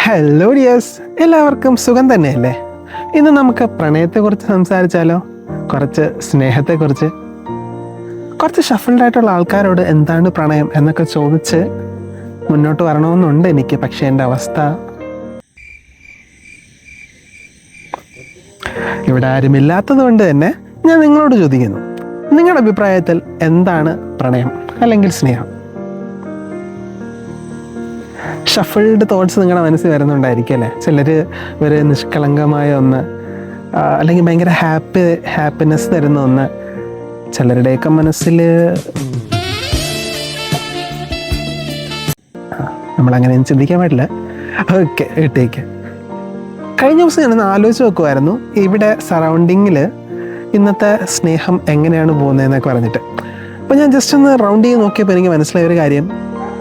Hello dears, എല്ലാവർക്കും സുഖം തന്നെയല്ലേ? ഇന്ന് നമുക്ക് പ്രണയത്തെക്കുറിച്ച് സംസാരിച്ചാലോ? കുറച്ച് സ്നേഹത്തെക്കുറിച്ച്. കുറച്ച് ഷഫിൾഡ് ആയിട്ടുള്ള ആൾക്കാരോട് എന്താണ് പ്രണയം എന്നൊക്കെ ചോദിച്ച് മുന്നോട്ട് വരണമെന്നുണ്ട് എനിക്ക്. പക്ഷേ എൻ്റെ അവസ്ഥ ഇവിടെ ആരുമില്ലാത്തത് കൊണ്ട് തന്നെ ഞാൻ നിങ്ങളോട് ചോദിക്കുന്നു, നിങ്ങളുടെ അഭിപ്രായത്തിൽ എന്താണ് പ്രണയം അല്ലെങ്കിൽ സ്നേഹം? ഷഫിൾഡ് തോട്ട്സ് നിങ്ങളുടെ മനസ്സിൽ വരുന്നുണ്ടായിരിക്കും അല്ലേ? ചിലർ ഒരു നിഷ്കളങ്കമായ ഒന്ന്, അല്ലെങ്കിൽ ഭയങ്കര ഹാപ്പിനെസ് തരുന്ന ഒന്ന്. ചിലരുടെയൊക്കെ മനസ്സിൽ നമ്മളങ്ങനെ ചിന്തിക്കാൻ പാടില്ല. ഓക്കെ, ഇട്ടേക്ക്. കഴിഞ്ഞ ദിവസം ഞാനൊന്ന് ആലോചിച്ച് നോക്കുമായിരുന്നു, ഇവിടെ സറൗണ്ടിങ്ങിൽ ഇന്നത്തെ സ്നേഹം എങ്ങനെയാണ് പോകുന്നതെന്നൊക്കെ പറഞ്ഞിട്ട്. അപ്പോൾ ഞാൻ ജസ്റ്റ് ഒന്ന് റൗണ്ട് ചെയ്ത് നോക്കിയപ്പോൾ എനിക്ക് മനസ്സിലായ ഒരു കാര്യം,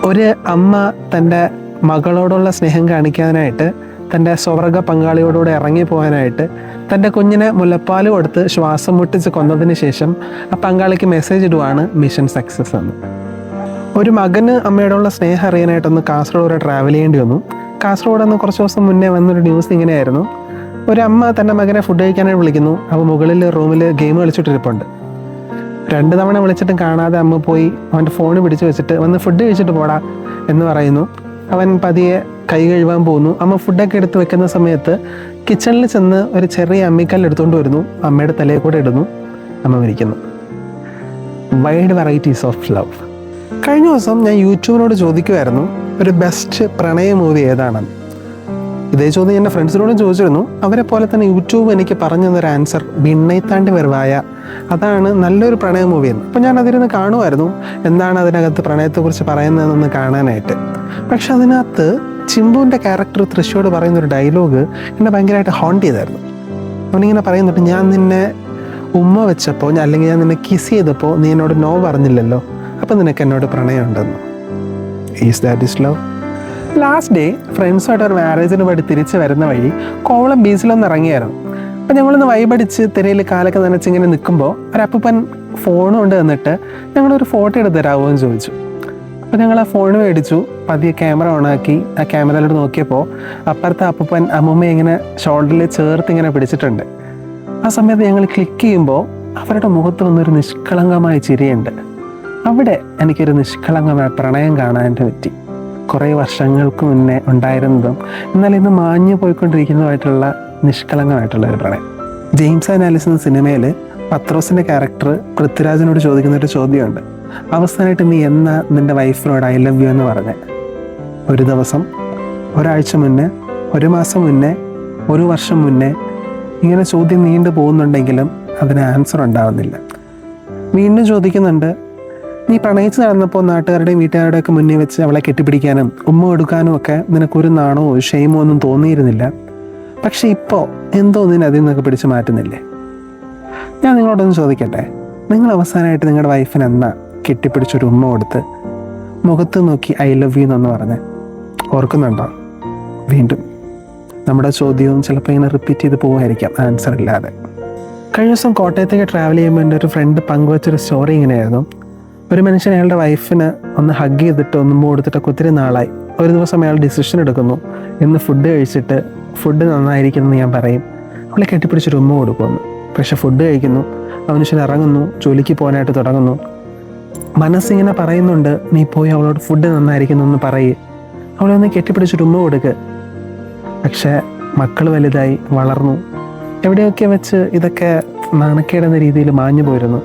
ഒരു അമ്മ തൻ്റെ മകളോടുള്ള സ്നേഹം കാണിക്കാനായിട്ട്, തൻ്റെ സ്വർഗ പങ്കാളിയോടുകൂടെ ഇറങ്ങി പോകാനായിട്ട് തൻ്റെ കുഞ്ഞിനെ മുലപ്പാൽ കൊടുത്ത് ശ്വാസം മുട്ടിച്ച് കൊന്നതിന് ശേഷം ആ പങ്കാളിക്ക് മെസ്സേജ് ഇടുവാണ് മിഷൻ സക്സസ് എന്ന്. ഒരു മകന് അമ്മയോടുള്ള സ്നേഹം അറിയാനായിട്ടൊന്ന് കാസർഗോഡ് വരെ ട്രാവൽ ചെയ്യേണ്ടി വന്നു. കാസർഗോഡ് നിന്ന് കുറച്ച് ദിവസം മുന്നേ വന്നൊരു ന്യൂസ് ഇങ്ങനെയായിരുന്നു, ഒരു അമ്മ തൻ്റെ മകനെ ഫുഡ് കഴിക്കാനായിട്ട് വിളിക്കുന്നു. അപ്പോൾ മുകളിൽ റൂമിൽ ഗെയിം കളിച്ചിട്ടിരിപ്പുണ്ട്. 2 തവണ വിളിച്ചിട്ടും കാണാതെ അമ്മ പോയി അവൻ്റെ ഫോൺ പിടിച്ച് വെച്ചിട്ട് വന്ന് ഫുഡ് കഴിച്ചിട്ട് പോടാ എന്ന് പറയുന്നു. അവൻ പതിയെ കൈ കഴുകാൻ പോകുന്നു. അമ്മ ഫുഡൊക്കെ എടുത്ത് വെക്കുന്ന സമയത്ത് കിച്ചണിൽ ചെന്ന് ഒരു ചെറിയ അമ്മിക്കല്ല് എടുത്തുകൊണ്ട് വരുന്നു, അമ്മയുടെ തലയിൽ കൂടെ ഇടുന്നു, അമ്മ മരിക്കുന്നു. Wide varieties of love. കഴിഞ്ഞ ദിവസം ഞാൻ യൂട്യൂബിനോട് ചോദിക്കുമായിരുന്നു, ഒരു ബെസ്റ്റ് പ്രണയ മൂവി ഏതാണെന്ന്. ഇതേ ചോദ്യം എൻ്റെ ഫ്രണ്ട്സിനോടും ചോദിച്ചിരുന്നു. അവരെ പോലെ തന്നെ യൂട്യൂബ് എനിക്ക് പറഞ്ഞു തന്നൊരു ആൻസർ വിണ്ണൈ താണ്ടി വരുവായ, അതാണ് നല്ലൊരു പ്രണയ മൂവിയെന്ന്. അപ്പോൾ ഞാൻ അതിരുന്ന് കാണുമായിരുന്നു, എന്താണ് അതിനകത്ത് പ്രണയത്തെക്കുറിച്ച് പറയുന്നതെന്ന് കാണാനായിട്ട്. പക്ഷെ അതിനകത്ത് ചിമ്പുവിൻ്റെ ക്യാരക്ടർ തൃശ്ശോട് പറയുന്നൊരു ഡയലോഗ് എന്നെ ഭയങ്കരമായിട്ട് ഹോണ്ട് ചെയ്തായിരുന്നു. അവനിങ്ങനെ പറയുന്നുണ്ട്, ഞാൻ നിന്നെ ഉമ്മ വെച്ചപ്പോൾ, അല്ലെങ്കിൽ ഞാൻ നിന്നെ കിസ് ചെയ്തപ്പോൾ നീ എന്നോട് നോ പറഞ്ഞില്ലല്ലോ, അപ്പം നിനക്ക് എന്നോട് പ്രണയമുണ്ടെന്ന്. Is that is love? Last day ഫ്രണ്ട്സുമായിട്ട് ഒരു മാരേജിന് പോയിട്ട് തിരിച്ച് വരുന്ന വഴി കോവളം ബീച്ചിലൊന്ന് ഇറങ്ങിയായിരുന്നു. അപ്പം ഞങ്ങളൊന്ന് വൈബടിച്ച് തിരയിൽ കാലൊക്കെ നനച്ചിങ്ങനെ നിൽക്കുമ്പോൾ ഒരപ്പൻ ഫോൺ കൊണ്ട് തന്നിട്ട് ഞങ്ങളൊരു ഫോട്ടോ എടുത്ത് തരാമോ എന്ന് ചോദിച്ചു. അപ്പോൾ ഞങ്ങൾ ആ ഫോൺ മേടിച്ചു, പതിയെ ക്യാമറ ഓണാക്കി ആ ക്യാമറയിലോട്ട് നോക്കിയപ്പോൾ അപ്പുറത്തെ അപ്പൻ അമ്മൂമ്മ ഇങ്ങനെ ഷോൾഡറിൽ ചേർത്ത് ഇങ്ങനെ പിടിച്ചിട്ടുണ്ട്. ആ സമയത്ത് ഞങ്ങൾ ക്ലിക്ക് ചെയ്യുമ്പോൾ അവരുടെ മുഖത്ത് വന്നൊരു നിഷ്കളങ്കമായ ചിരിയുണ്ട്. അവിടെ എനിക്കൊരു നിഷ്കളങ്കമായ പ്രണയം കാണാനായിട്ട് പറ്റി. കുറേ വർഷങ്ങൾക്ക് മുന്നേ ഉണ്ടായിരുന്നതും എന്നാൽ ഇന്ന് മാഞ്ഞു പോയിക്കൊണ്ടിരിക്കുന്നതുമായിട്ടുള്ള നിഷ്കളങ്കമായിട്ടുള്ള ഒരു പ്രണയം. ജെയിംസ് ആൻഡ് ആലിസ് എന്ന സിനിമയിൽ പത്രോസിൻ്റെ ക്യാരക്ടർ പൃഥ്വിരാജിനോട് ചോദിക്കുന്നൊരു ചോദ്യമുണ്ട്, അവസാനമായിട്ട് നീ എന്നാ നിൻ്റെ വൈഫിനോട് ഐ ലവ് യു എന്ന് പറഞ്ഞ്? ഒരു ദിവസം, ഒരാഴ്ച മുന്നേ, 1 മാസം മുന്നേ, 1 വർഷം മുന്നേ, ഇങ്ങനെ ചോദ്യം നീണ്ടു പോകുന്നുണ്ടെങ്കിലും അതിന് ആൻസർ ഉണ്ടാവുന്നില്ല. വീണ്ടും ചോദിക്കുന്നുണ്ട്, നീ പ്രണയിച്ച് നടന്നപ്പോൾ നാട്ടുകാരുടെയും വീട്ടുകാരുടെയൊക്കെ മുന്നിൽ വെച്ച് അവളെ കെട്ടിപ്പിടിക്കാനും ഉമ്മ കൊടുക്കാനും ഒക്കെ നിനക്കൊരു നാണമോ ഷെയിമോ ഒന്നും തോന്നിയിരുന്നില്ല. പക്ഷെ ഇപ്പോൾ എന്തോ നിന്നെ അതിൽ നിന്നൊക്കെ പിടിച്ച് മാറ്റുന്നില്ലേ? ഞാൻ നിങ്ങളോടൊന്ന് ചോദിക്കട്ടെ, നിങ്ങൾ അവസാനമായിട്ട് നിങ്ങളുടെ വൈഫിന് എന്നാ കെട്ടിപ്പിടിച്ചൊരു ഉമ്മ കൊടുത്ത് മുഖത്ത് നോക്കി ഐ ലവ് യു എന്നൊന്ന് പറഞ്ഞ് ഓർക്കുന്നുണ്ടോ? വീണ്ടും നമ്മുടെ ചോദ്യവും ചിലപ്പോൾ ഇങ്ങനെ റിപ്പീറ്റ് ചെയ്ത് പോകുമായിരിക്കാം ആൻസർ ഇല്ലാതെ. കഴിഞ്ഞ ദിവസം കോട്ടയത്തേക്ക് ട്രാവൽ ചെയ്യുമ്പോൾ എൻ്റെ ഒരു ഫ്രണ്ട് പങ്കുവച്ചൊരു സ്റ്റോറി ഇങ്ങനെയായിരുന്നു. ഒരു മനുഷ്യൻ അയാളുടെ വൈഫിന് ഒന്ന് ഹഗ് ചെയ്തിട്ട് ഒന്നും കൊടുത്തിട്ടൊക്കെ ഒത്തിരി നാളായി. ഒരു ദിവസം അയാൾ ഡിസിഷൻ എടുക്കുന്നു, ഇന്ന് ഫുഡ് കഴിച്ചിട്ട് ഫുഡ് നന്നായിരിക്കുമെന്ന് ഞാൻ പറയും, അവളെ കെട്ടിപ്പിടിച്ചൊരു ഉമ്മ കൊടുക്കുമെന്ന്. പക്ഷെ ഫുഡ് കഴിക്കുന്നു, ആ മനുഷ്യൻ ഇറങ്ങുന്നു, ജോലിക്ക് പോകാനായിട്ട് തുടങ്ങുന്നു. മനസ്സിങ്ങനെ പറയുന്നുണ്ട്, നീ പോയി അവളോട് ഫുഡ് നന്നായിരിക്കുന്നു എന്ന് പറയ്, അവളെ ഒന്ന് കെട്ടിപ്പിടിച്ചൊരു ഉമ്മ കൊടുക്ക്. പക്ഷെ മക്കൾ വലുതായി വളർന്നു, എവിടെയൊക്കെ വെച്ച് ഇതൊക്കെ നാണക്കേടുന്ന രീതിയിൽ മാഞ്ഞു പോയിരുന്നു.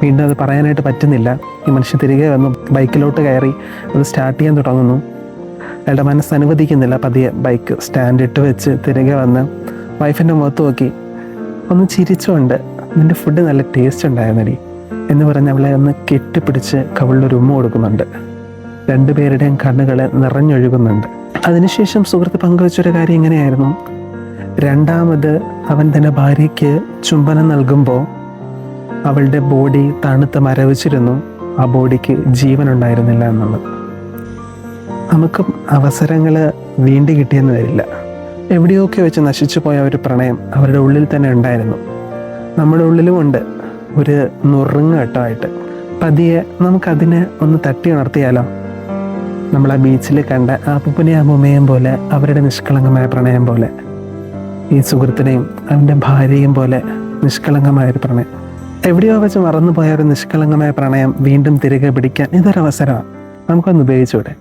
വീണ്ടും അത് പറയാനായിട്ട് പറ്റുന്നില്ല. ഈ മനുഷ്യൻ തിരികെ വന്നു, ബൈക്കിലോട്ട് കയറി അത് സ്റ്റാർട്ട് ചെയ്യാൻ തുടങ്ങുന്നു. അയാളുടെ മനസ്സ് അനുവദിക്കുന്നില്ല. പതിയെ ബൈക്ക് സ്റ്റാൻഡ് ഇട്ട് വെച്ച് തിരികെ വന്ന് വൈഫിൻ്റെ മുഖത്ത് നോക്കി ഒന്ന് ചിരിച്ചുകൊണ്ട്, നിൻ്റെ ഫുഡ് നല്ല ടേസ്റ്റ് ഉണ്ടായിരുന്നടി എന്ന് പറഞ്ഞ് അവളെ ഒന്ന് കെട്ടിപ്പിടിച്ച് കവിളിലൊരു ഉമ്മ കൊടുക്കുന്നുണ്ട്. 2 പേരുടെയും കണ്ണുകൾ നിറഞ്ഞൊഴുകുന്നുണ്ട്. അതിനുശേഷം സുഹൃത്ത് പങ്കുവച്ചൊരു കാര്യം ഇങ്ങനെയായിരുന്നു, രണ്ടാമത് അവൻ തൻ്റെ ഭാര്യയ്ക്ക് ചുംബനം നൽകുമ്പോൾ അവളുടെ ബോഡി തണുത്ത് മരവിച്ചിരുന്നു, ആ ബോഡിക്ക് ജീവൻ ഉണ്ടായിരുന്നില്ല എന്നുള്ളത്. നമുക്കും അവസരങ്ങൾ വീണ്ടും കിട്ടിയെന്ന് വരില്ല. എവിടെയൊക്കെ വെച്ച് നശിച്ചു പോയ ഒരു പ്രണയം അവരുടെ ഉള്ളിൽ തന്നെ ഉണ്ടായിരുന്നു. നമ്മുടെ ഉള്ളിലും ഉണ്ട് ഒരു നുറുങ്ങ് ഘട്ടമായിട്ട്. പതിയെ നമുക്കതിനെ ഒന്ന് തട്ടി ഉണർത്തിയാലോ? നമ്മൾ ആ ബീച്ചിൽ കണ്ട ആ അപ്പൂപ്പനെയും അമ്മൂമ്മയും പോലെ അവരുടെ നിഷ്കളങ്കമായ പ്രണയം പോലെ ഈ സുഹൃത്തിനെയും അവൻ്റെ ഭാര്യയും പോലെ നിഷ്കളങ്കമായൊരു പ്രണയം, എവിടെയോ വെച്ച് മറന്നുപോയ ഒരു നിഷ്കളങ്കമായ പ്രണയം വീണ്ടും തിരികെ പിടിക്കാൻ ഇതൊരവസരമാണ്. നമുക്കൊന്ന് ഉപയോഗിച്ചൂടെ?